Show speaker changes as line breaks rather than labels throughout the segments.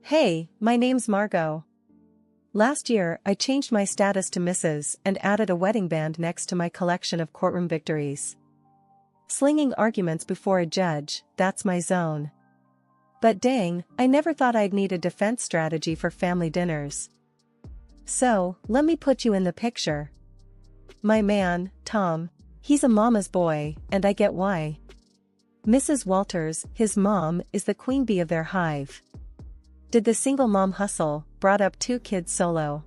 Hey, my name's Margot. Last year, I changed my status to Mrs. and added a wedding band next to my collection of courtroom victories. Slinging arguments before a judge, that's my zone. But dang, I never thought I'd need a defense strategy for family dinners. So, let me put you in the picture. My man, Tom. He's a mama's boy, and I get why. Mrs. Walters, his mom, is the queen bee of their hive. Did the single mom hustle, brought up 2 kids solo.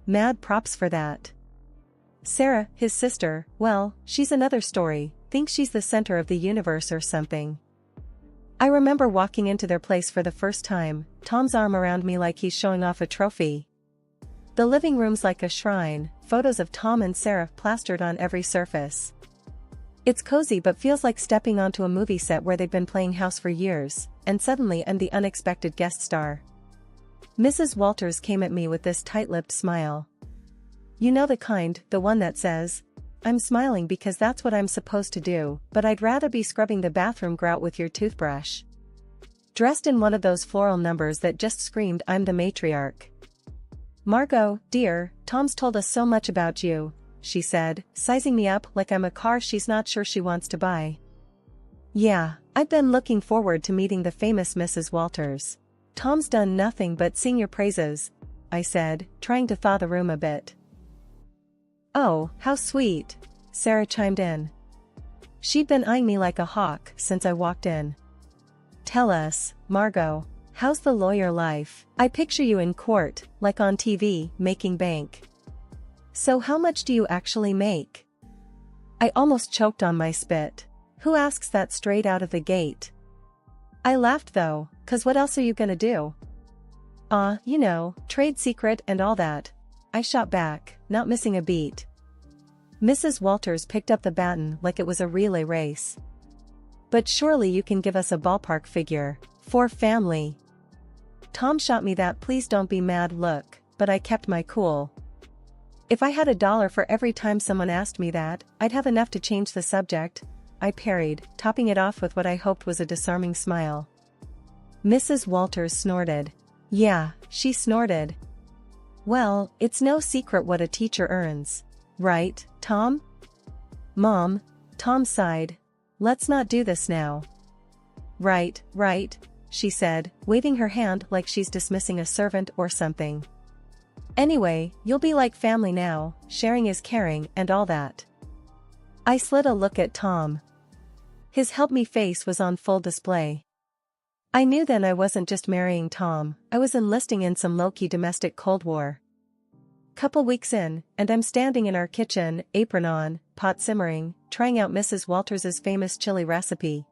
Mad props for that. Sarah, his sister, well, she's another story, thinks she's the center of the universe or something. I remember walking into their place for the first time, Tom's arm around me like he's showing off a trophy. The living room's like a shrine, photos of Tom and Sarah plastered on every surface. It's cozy but feels like stepping onto a movie set where they've been playing house for years, and suddenly I'm the unexpected guest star. Mrs. Walters came at me with this tight-lipped smile. You know the kind, the one that says, I'm smiling because that's what I'm supposed to do, but I'd rather be scrubbing the bathroom grout with your toothbrush. Dressed in one of those floral numbers that just screamed I'm the matriarch. Margot, dear, Tom's told us so much about you, she said, sizing me up like I'm a car she's not sure she wants to buy. Yeah, I've been looking forward to meeting the famous Mrs. Walters. Tom's done nothing but sing your praises, I said, trying to thaw the room a bit. Oh, how sweet, Sarah chimed in. She'd been eyeing me like a hawk since I walked in. Tell us, Margot, how's the lawyer life? I picture you in court, like on TV, making bank. So how much do you actually make? I almost choked on my spit. Who asks that straight out of the gate? I laughed though, 'cause what else are you gonna do? You know, trade secret and all that. I shot back, not missing a beat. Mrs. Walters picked up the baton like it was a relay race. But surely you can give us a ballpark figure, for family. Tom shot me that please don't be mad look, but I kept my cool. If I had $1 for every time someone asked me that, I'd have enough to change the subject, I parried, topping it off with what I hoped was a disarming smile. Mrs. Walters snorted. Yeah, she snorted. Well, it's no secret what a teacher earns. Right, Tom? Mom, Tom sighed. Let's not do this now. Right, she said, waving her hand like she's dismissing a servant or something. Anyway, you'll be like family now, sharing is caring and all that. I slid a look at Tom. His help-me face was on full display. I knew then I wasn't just marrying Tom, I was enlisting in some low-key domestic Cold War. Couple weeks in, and I'm standing in our kitchen, apron on, pot simmering, trying out Mrs. Walters' famous chili recipe.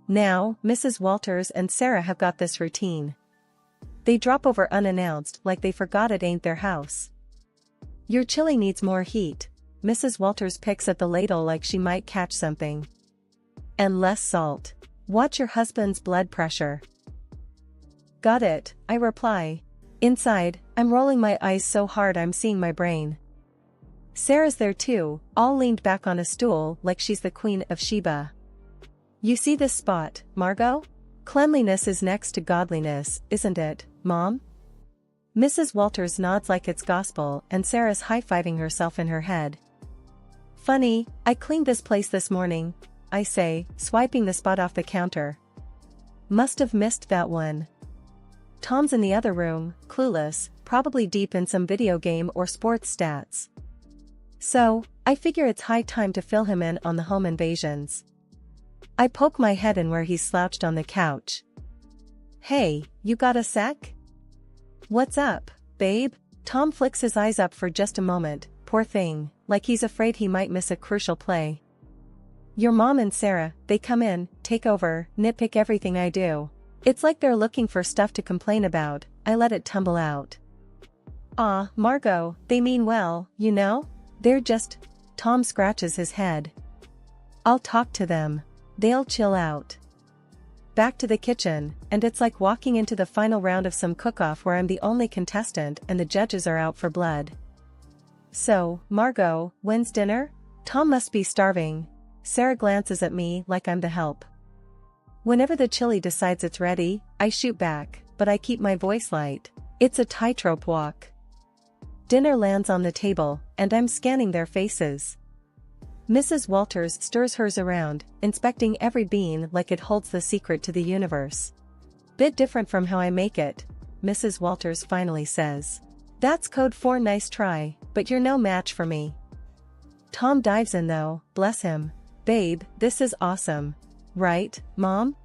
Now, Mrs. Walters and Sarah have got this routine. They drop over unannounced like they forgot it ain't their house. Your chili needs more heat. Mrs. Walters picks at the ladle like she might catch something. And less salt. Watch your husband's blood pressure. Got it, I reply. Inside, I'm rolling my eyes so hard I'm seeing my brain. Sarah's there too, all leaned back on a stool like she's the Queen of Sheba. You see this spot, Margot? Cleanliness is next to godliness, isn't it, Mom? Mrs. Walters nods like it's gospel and Sarah's high-fiving herself in her head. Funny, I cleaned this place this morning, I say, swiping the spot off the counter. Must have missed that one. Tom's in the other room, clueless, probably deep in some video game or sports stats. So, I figure it's high time to fill him in on the home invasions. I poke my head in where he's slouched on the couch. Hey, you got a sec? What's up, babe? Tom flicks his eyes up for just a moment, poor thing, like he's afraid he might miss a crucial play. Your mom and Sarah, they come in, take over, nitpick everything I do. It's like they're looking for stuff to complain about, I let it tumble out. Margot, they mean well, you know? They're just… Tom scratches his head. I'll talk to them. They'll chill out. Back to the kitchen, and it's like walking into the final round of some cook-off where I'm the only contestant and the judges are out for blood. So, Margot, when's dinner? Tom must be starving. Sarah glances at me like I'm the help. Whenever the chili decides it's ready, I shoot back, but I keep my voice light. It's a tightrope walk. Dinner lands on the table, and I'm scanning their faces. Mrs. Walters stirs hers around, inspecting every bean like it holds the secret to the universe. Bit different from how I make it, Mrs. Walters finally says. That's code for nice try, but you're no match for me. Tom dives in though, bless him. Babe, this is awesome. Right, Mom?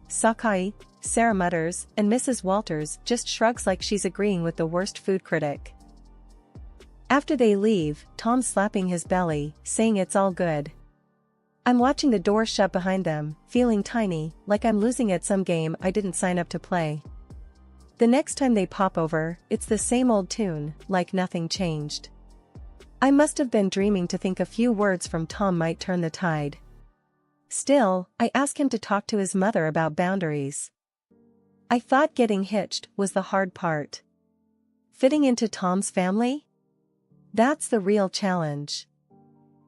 Sakai, Sarah mutters, and Mrs. Walters just shrugs like she's agreeing with the worst food critic. After they leave, Tom's slapping his belly, saying it's all good. I'm watching the door shut behind them, feeling tiny, like I'm losing at some game I didn't sign up to play. The next time they pop over, it's the same old tune, like nothing changed. I must have been dreaming to think a few words from Tom might turn the tide. Still, I ask him to talk to his mother about boundaries. I thought getting hitched was the hard part. Fitting into Tom's family? That's the real challenge.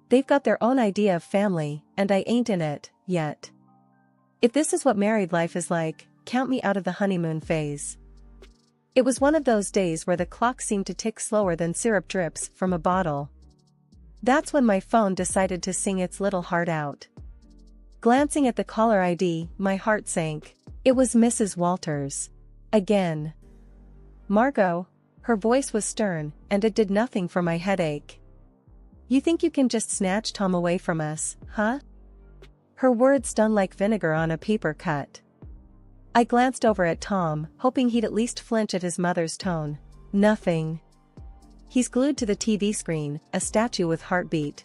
They've got their own idea of family, and I ain't in it, yet. If this is what married life is like, count me out of the honeymoon phase. It was one of those days where the clock seemed to tick slower than syrup drips from a bottle. That's when my phone decided to sing its little heart out. Glancing at the caller ID, my heart sank. It was Mrs. Walters. Again. Margot. Her voice was stern, and it did nothing for my headache. You think you can just snatch Tom away from us, huh? Her words stung like vinegar on a paper cut. I glanced over at Tom, hoping he'd at least flinch at his mother's tone. Nothing. He's glued to the TV screen, a statue with heartbeat.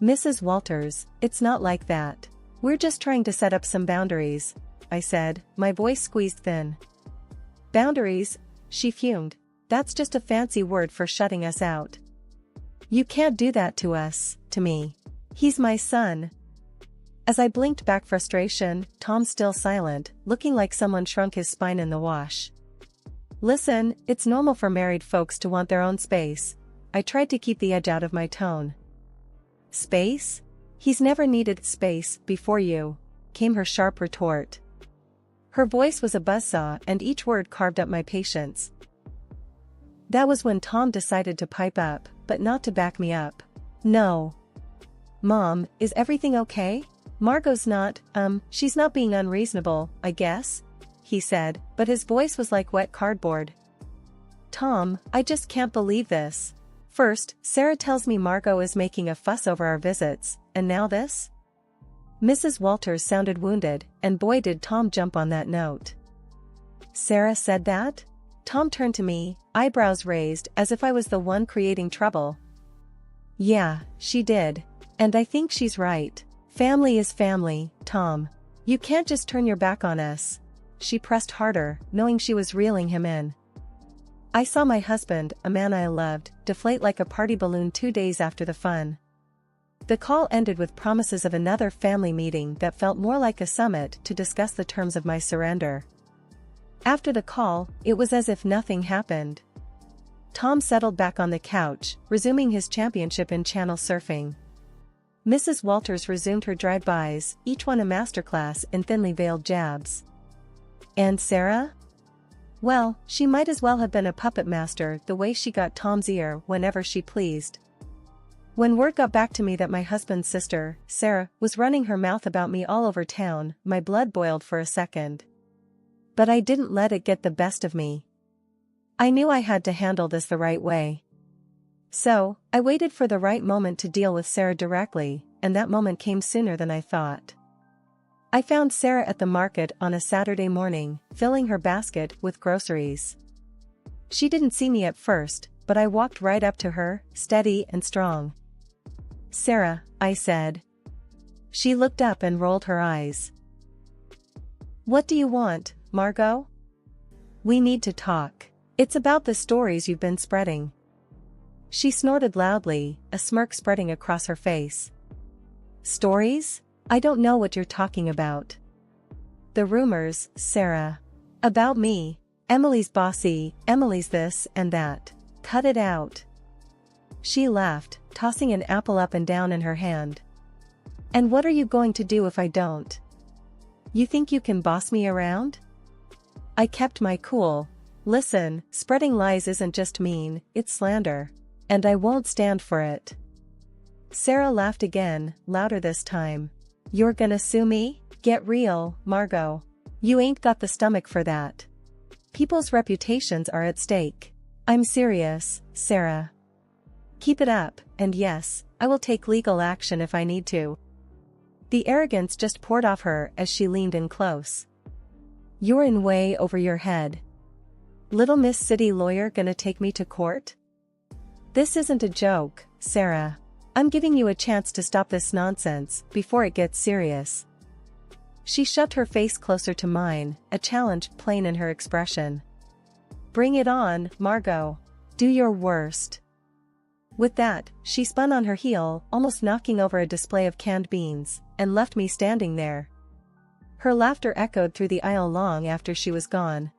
Mrs. Walters, it's not like that. We're just trying to set up some boundaries, I said, my voice squeezed thin. Boundaries? She fumed. That's just a fancy word for shutting us out. You can't do that to us, to me. He's my son. As I blinked back frustration, Tom's still silent, looking like someone shrunk his spine in the wash. Listen, it's normal for married folks to want their own space. I tried to keep the edge out of my tone. Space? He's never needed space before you, came her sharp retort. Her voice was a buzzsaw and each word carved up my patience. That was when Tom decided to pipe up, but not to back me up. No. Mom, is everything okay? Margot's not, she's not being unreasonable, I guess, he said, but his voice was like wet cardboard. Tom, I just can't believe this. First, Sarah tells me Margot is making a fuss over our visits, and now this? Mrs. Walters sounded wounded, and boy did Tom jump on that note. Sarah said that? Tom turned to me, eyebrows raised as if I was the one creating trouble. Yeah, she did. And I think she's right. Family is family, Tom. You can't just turn your back on us. She pressed harder, knowing she was reeling him in. I saw my husband, a man I loved, deflate like a party balloon 2 days after the fun. The call ended with promises of another family meeting that felt more like a summit to discuss the terms of my surrender. After the call, it was as if nothing happened. Tom settled back on the couch, resuming his championship in channel surfing. Mrs. Walters resumed her drive-bys, each one a masterclass in thinly veiled jabs. And Sarah? Well, she might as well have been a puppet master the way she got Tom's ear whenever she pleased. When word got back to me that my husband's sister, Sarah, was running her mouth about me all over town, my blood boiled for a second. But I didn't let it get the best of me. I knew I had to handle this the right way. So, I waited for the right moment to deal with Sarah directly, and that moment came sooner than I thought. I found Sarah at the market on a Saturday morning, filling her basket with groceries. She didn't see me at first, but I walked right up to her, steady and strong. Sarah, I said. She looked up and rolled her eyes. What do you want, Margot? We need to talk. It's about the stories you've been spreading. She snorted loudly, a smirk spreading across her face. Stories? I don't know what you're talking about. The rumors, Sarah. About me. Emily's bossy, Emily's this and that. Cut it out. She laughed, tossing an apple up and down in her hand. And what are you going to do if I don't? You think you can boss me around? I kept my cool. Listen, spreading lies isn't just mean, it's slander. And I won't stand for it. Sarah laughed again, louder this time. You're gonna sue me? Get real, Margot. You ain't got the stomach for that. People's reputations are at stake. I'm serious, Sarah. Keep it up, and yes, I will take legal action if I need to. The arrogance just poured off her as she leaned in close. You're in way over your head. Little Miss City Lawyer gonna take me to court? This isn't a joke, Sarah. I'm giving you a chance to stop this nonsense before it gets serious. She shoved her face closer to mine, a challenge plain in her expression. Bring it on, Margot. Do your worst. With that, she spun on her heel, almost knocking over a display of canned beans, and left me standing there. Her laughter echoed through the aisle long after she was gone.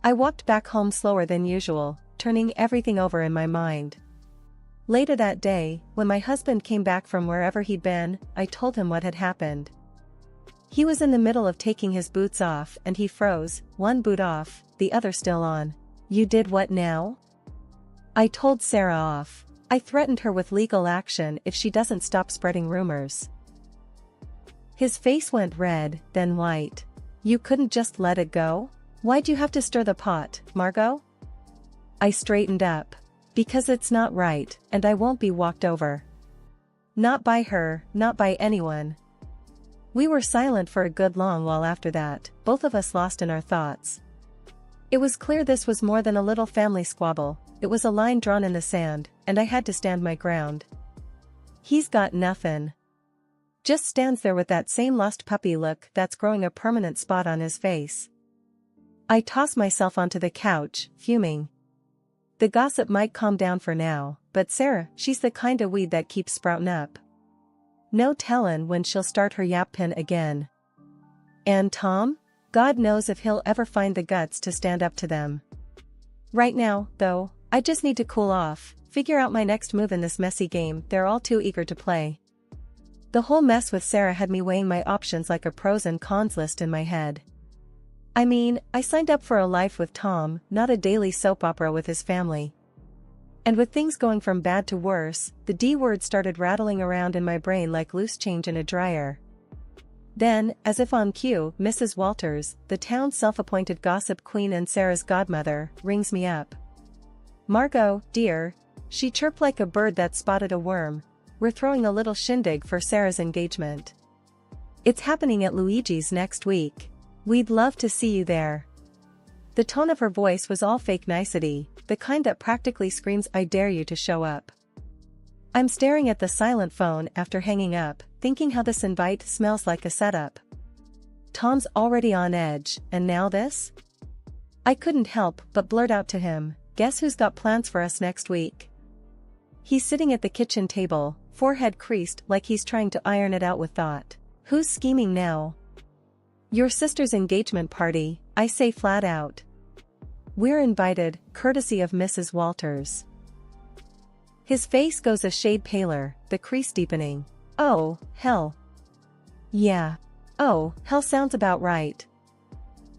I walked back home slower than usual, turning everything over in my mind. Later that day, when my husband came back from wherever he'd been, I told him what had happened. He was in the middle of taking his boots off and he froze, one boot off, the other still on. You did what now? I told Sarah off. I threatened her with legal action if she doesn't stop spreading rumors. His face went red, then white. You couldn't just let it go? Why'd you have to stir the pot, Margot? I straightened up. Because it's not right, and I won't be walked over. Not by her, not by anyone. We were silent for a good long while after that, both of us lost in our thoughts. It was clear this was more than a little family squabble, it was a line drawn in the sand, and I had to stand my ground. He's got nothin'. Just stands there with that same lost puppy look that's growing a permanent spot on his face. I tossed myself onto the couch, fuming. The gossip might calm down for now, but Sarah, she's the kind of weed that keeps sprouting up. No tellin' when she'll start her yapkin again. And Tom? God knows if he'll ever find the guts to stand up to them. Right now, though, I just need to cool off, figure out my next move in this messy game they're all too eager to play. The whole mess with Sarah had me weighing my options like a pros and cons list in my head. I mean, I signed up for a life with Tom, not a daily soap opera with his family. And with things going from bad to worse, the D word started rattling around in my brain like loose change in a dryer. Then, as if on cue, Mrs. Walters, the town's self-appointed gossip queen and Sarah's godmother, rings me up. Margot, dear, she chirped like a bird that spotted a worm. We're throwing a little shindig for Sarah's engagement. It's happening at Luigi's next week. We'd love to see you there. The tone of her voice was all fake nicety, the kind that practically screams I dare you to show up. I'm staring at the silent phone after hanging up, thinking how this invite smells like a setup. Tom's already on edge, and now this? I couldn't help but blurt out to him, guess who's got plans for us next week? He's sitting at the kitchen table, forehead creased like he's trying to iron it out with thought. Who's scheming now? Your sister's engagement party, I say flat out. We're invited, courtesy of Mrs. Walters. His face goes a shade paler, the crease deepening. Oh, hell. Yeah. Oh, hell sounds about right.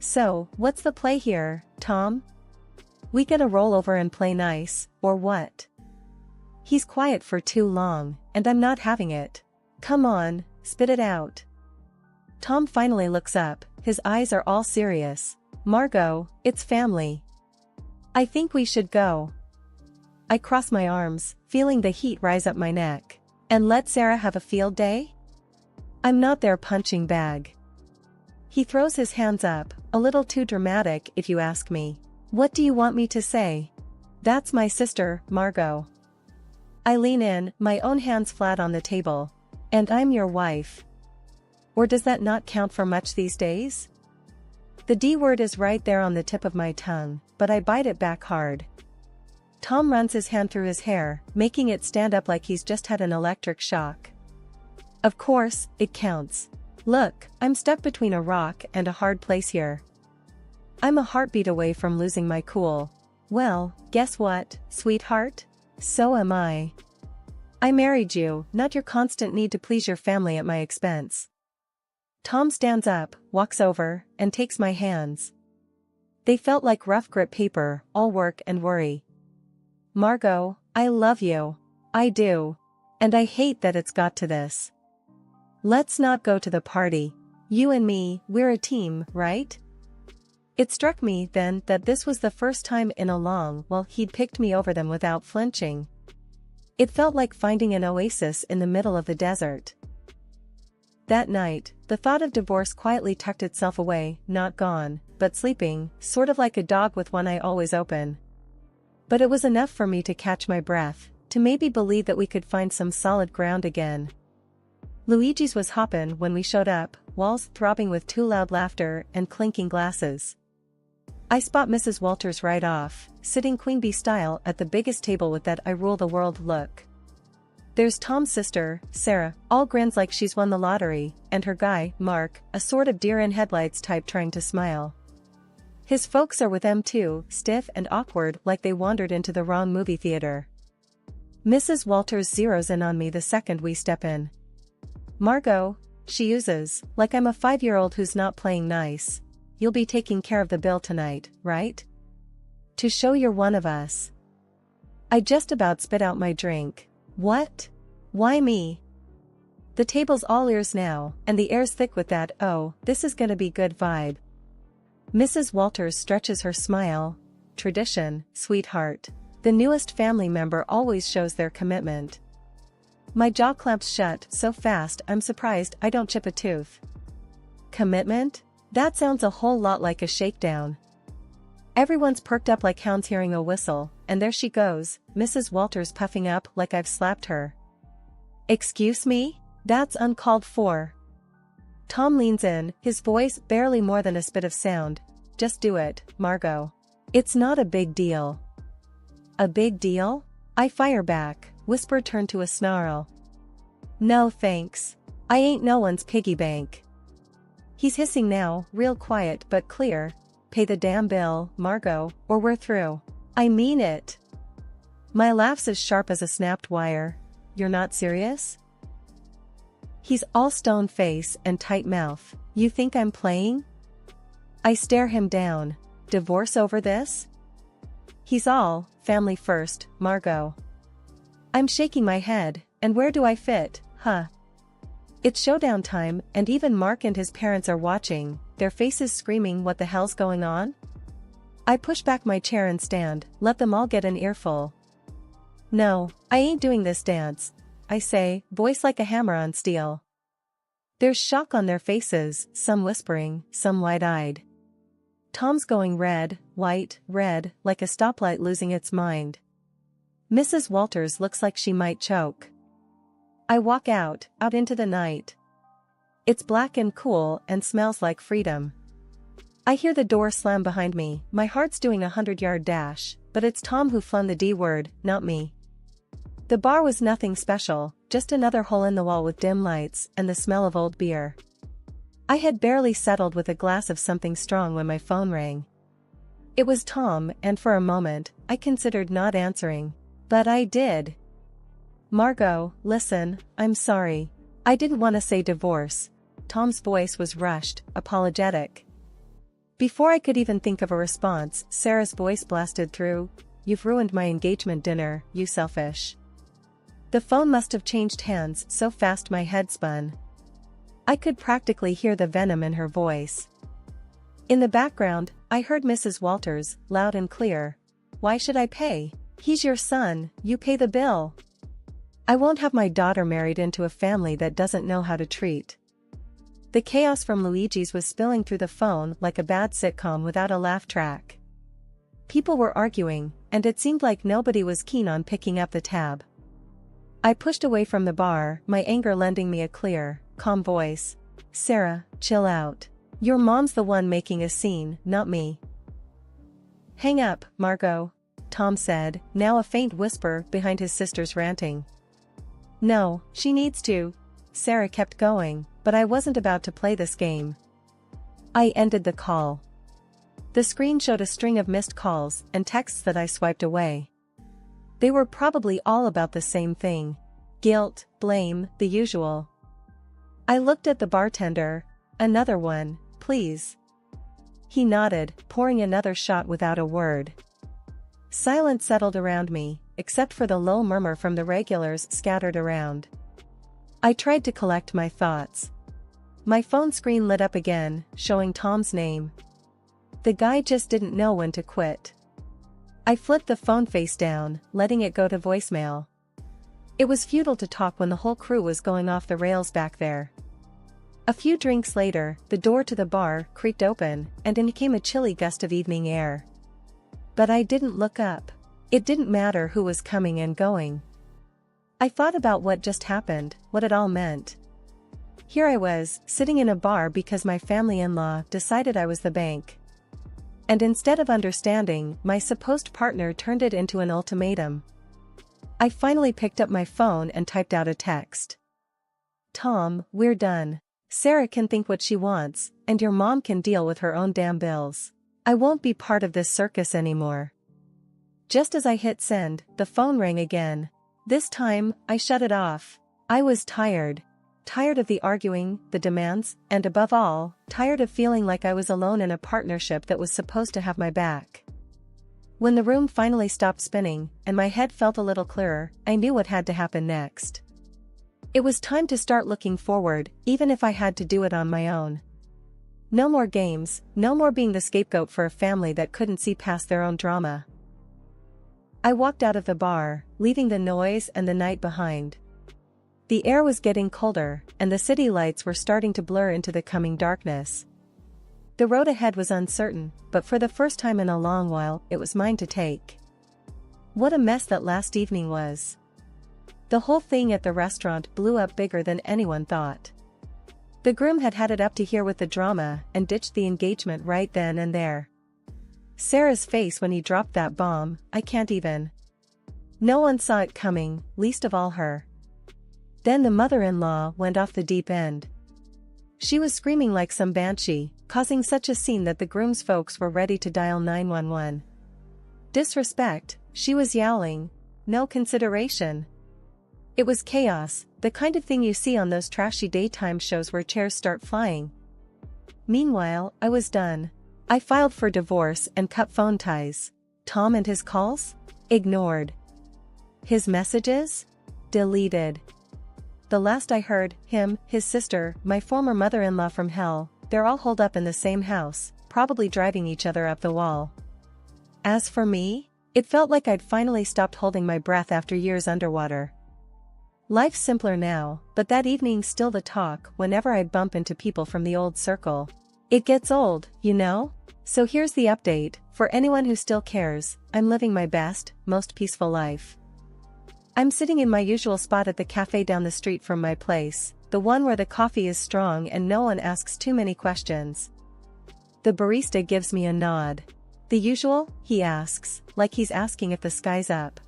So, what's the play here, Tom? We gonna roll over and play nice, or what? He's quiet for too long, and I'm not having it. Come on, spit it out. Tom finally looks up, his eyes are all serious. Margot, it's family. I think we should go. I cross my arms, feeling the heat rise up my neck. And let Sarah have a field day? I'm not their punching bag. He throws his hands up, a little too dramatic if you ask me. What do you want me to say? That's my sister, Margot. I lean in, my own hands flat on the table. And I'm your wife. Or does that not count for much these days? The D word is right there on the tip of my tongue, but I bite it back hard. Tom runs his hand through his hair, making it stand up like he's just had an electric shock. Of course, it counts. Look, I'm stuck between a rock and a hard place here. I'm a heartbeat away from losing my cool. Well, guess what, sweetheart? So am I. I married you, not your constant need to please your family at my expense. Tom stands up, walks over, and takes my hands. They felt like rough grip paper, all work and worry. Margot, I love you. I do. And I hate that it's got to this. Let's not go to the party. You and me, we're a team, right? It struck me then that this was the first time in a long while he'd picked me over them without flinching. It felt like finding an oasis in the middle of the desert. That night, the thought of divorce quietly tucked itself away, not gone, but sleeping, sort of like a dog with one eye always open. But it was enough for me to catch my breath, to maybe believe that we could find some solid ground again. Luigi's was hoppin' when we showed up, walls throbbing with too loud laughter and clinking glasses. I spot Mrs. Walters right off, sitting queen bee style at the biggest table with that I rule the world look. There's Tom's sister, Sarah, all grins like she's won the lottery, and her guy, Mark, a sort of deer-in-headlights type trying to smile. His folks are with them too, stiff and awkward like they wandered into the wrong movie theater. Mrs. Walters zeroes in on me the second we step in. Margot, she uses, like I'm a 5-year-old who's not playing nice. You'll be taking care of the bill tonight, right? To show you're one of us. I just about spit out my drink. What? Why me? The table's all ears now, and the air's thick with that "oh, this is gonna be good" vibe. Mrs. Walters stretches her smile. Tradition, sweetheart. The newest family member always shows their commitment. My jaw clamps shut so fast I'm surprised I don't chip a tooth. Commitment? That sounds a whole lot like a shakedown. Everyone's perked up like hounds hearing a whistle, and there she goes, Mrs. Walters puffing up like I've slapped her. Excuse me? That's uncalled for. Tom leans in, his voice barely more than a spit of sound. Just do it, Margot. It's not a big deal. A big deal? I fire back, whisper turned to a snarl. No thanks. I ain't no one's piggy bank. He's hissing now, real quiet but clear. Pay the damn bill, Margot, or we're through. I mean it. My laugh's as sharp as a snapped wire. You're not serious? He's all stone face and tight mouth. You think I'm playing? I stare him down. Divorce over this? He's all, family first, Margot. I'm shaking my head, and where do I fit, huh? It's showdown time, and even Mark and his parents are watching, their faces screaming what the hell's going on? I push back my chair and stand, let them all get an earful. No, I ain't doing this dance, I say, voice like a hammer on steel. There's shock on their faces, some whispering, some wide-eyed. Tom's going red, white, red, like a stoplight losing its mind. Mrs. Walters looks like she might choke. I walk out into the night. It's black and cool and smells like freedom. I hear the door slam behind me, my heart's doing a 100-yard dash, but it's Tom who flung the D word, not me. The bar was nothing special, just another hole in the wall with dim lights and the smell of old beer. I had barely settled with a glass of something strong when my phone rang. It was Tom, and for a moment, I considered not answering. But I did. Margot, listen, I'm sorry. I didn't want to say divorce. Tom's voice was rushed, apologetic. Before I could even think of a response, Sarah's voice blasted through. You've ruined my engagement dinner, you selfish. The phone must have changed hands so fast my head spun. I could practically hear the venom in her voice. In the background, I heard Mrs. Walters, loud and clear. Why should I pay? He's your son, you pay the bill. I won't have my daughter married into a family that doesn't know how to treat. The chaos from Luigi's was spilling through the phone like a bad sitcom without a laugh track. People were arguing, and it seemed like nobody was keen on picking up the tab. I pushed away from the bar, my anger lending me a clear, calm voice. Sarah, chill out. Your mom's the one making a scene, not me. Hang up, Margot, Tom said, now a faint whisper behind his sister's ranting. No, she needs to. Sarah kept going, but I wasn't about to play this game. I ended the call. The screen showed a string of missed calls and texts that I swiped away. They were probably all about the same thing. Guilt, blame, the usual. I looked at the bartender. Another one, please. He nodded, pouring another shot without a word. Silence settled around me, except for the low murmur from the regulars scattered around. I tried to collect my thoughts. My phone screen lit up again, showing Tom's name. The guy just didn't know when to quit. I flipped the phone face down, letting it go to voicemail. It was futile to talk when the whole crew was going off the rails back there. A few drinks later, the door to the bar creaked open, and in came a chilly gust of evening air. But I didn't look up. It didn't matter who was coming and going. I thought about what just happened, what it all meant. Here I was, sitting in a bar because my family-in-law decided I was the bank. And instead of understanding, my supposed partner turned it into an ultimatum. I finally picked up my phone and typed out a text. Tom, we're done. Sarah can think what she wants, and your mom can deal with her own damn bills. I won't be part of this circus anymore. Just as I hit send, the phone rang again. This time, I shut it off. I was tired. Tired of the arguing, the demands, and above all, tired of feeling like I was alone in a partnership that was supposed to have my back. When the room finally stopped spinning, and my head felt a little clearer, I knew what had to happen next. It was time to start looking forward, even if I had to do it on my own. No more games, no more being the scapegoat for a family that couldn't see past their own drama. I walked out of the bar, leaving the noise and the night behind. The air was getting colder, and the city lights were starting to blur into the coming darkness. The road ahead was uncertain, but for the first time in a long while, it was mine to take. What a mess that last evening was. The whole thing at the restaurant blew up bigger than anyone thought. The groom had had it up to here with the drama and ditched the engagement right then and there. Sarah's face when he dropped that bomb, I can't even. No one saw it coming, least of all her. Then the mother-in-law went off the deep end. She was screaming like some banshee, causing such a scene that the groom's folks were ready to dial 911. Disrespect, she was yowling. No consideration. It was chaos, the kind of thing you see on those trashy daytime shows where chairs start flying. Meanwhile, I was done. I filed for divorce and cut phone ties. Tom and his calls? Ignored. His messages? Deleted. The last I heard, him, his sister, my former mother-in-law from hell, they're all holed up in the same house, probably driving each other up the wall. As for me, it felt like I'd finally stopped holding my breath after years underwater. Life's simpler now, but that evening's still the talk whenever I'd bump into people from the old circle. It gets old, you know? So here's the update, for anyone who still cares, I'm living my best, most peaceful life. I'm sitting in my usual spot at the cafe down the street from my place, the one where the coffee is strong and no one asks too many questions. The barista gives me a nod. The usual, he asks, like he's asking if the sky's up.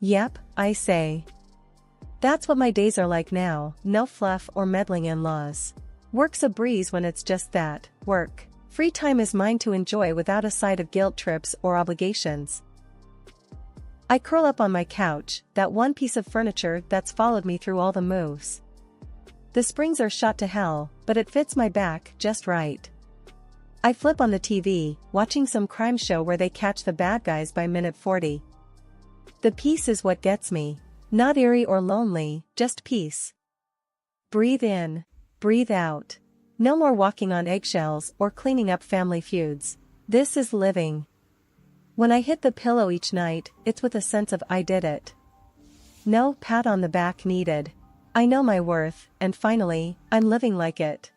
Yep, I say. That's what my days are like now, no fluff or meddling in-laws. Work's a breeze when it's just that, work. Free time is mine to enjoy without a side of guilt trips or obligations. I curl up on my couch, that one piece of furniture that's followed me through all the moves. The springs are shot to hell, but it fits my back just right. I flip on the TV, watching some crime show where they catch the bad guys by minute 40. The peace is what gets me. Not eerie or lonely, just peace. Breathe in, breathe out. No more walking on eggshells or cleaning up family feuds. This is living. When I hit the pillow each night, it's with a sense of I did it. No pat on the back needed. I know my worth, and finally, I'm living like it.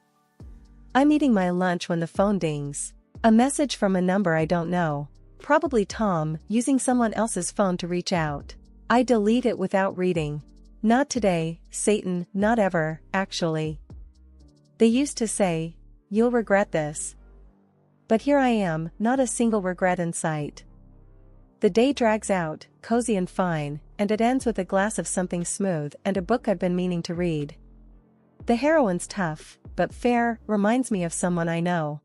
I'm eating my lunch when the phone dings. A message from a number I don't know. Probably Tom, using someone else's phone to reach out. I delete it without reading. Not today, Satan, not ever, actually. They used to say, you'll regret this. But here I am, not a single regret in sight. The day drags out, cozy and fine, and it ends with a glass of something smooth and a book I've been meaning to read. The heroine's tough, but fair, reminds me of someone I know.